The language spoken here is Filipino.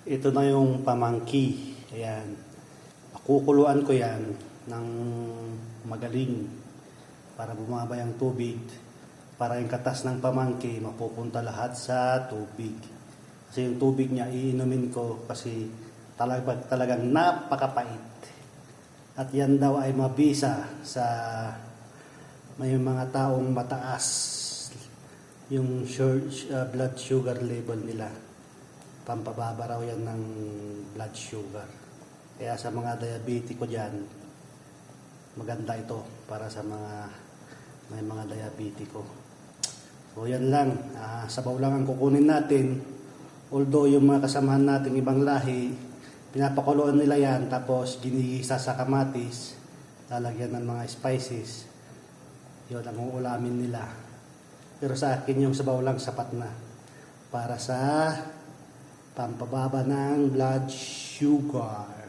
Ito na yung pamangki. Ayan. Pakukuluan ko yan ng magaling para bumaba yung tubig. Para yung katas ng pamangki mapupunta lahat sa tubig. Kasi yung tubig niya iinumin ko kasi talagang napakapait. At yan daw ay mabisa sa may mga taong mataas yung blood sugar level nila. Pampababa raw yan ng blood sugar. Kaya sa mga diabetiko dyan, maganda ito para sa mga may mga diabetiko. So yan lang, sabaw lang ang kukunin natin. Although yung mga kasamahan natin ibang lahi, pinapakuluan nila yan tapos ginigisa sa kamatis, lalagyan ng mga spices. Yun ang uulamin nila. Pero sa akin yung sabaw lang sapat na para sa pampababa ng blood sugar.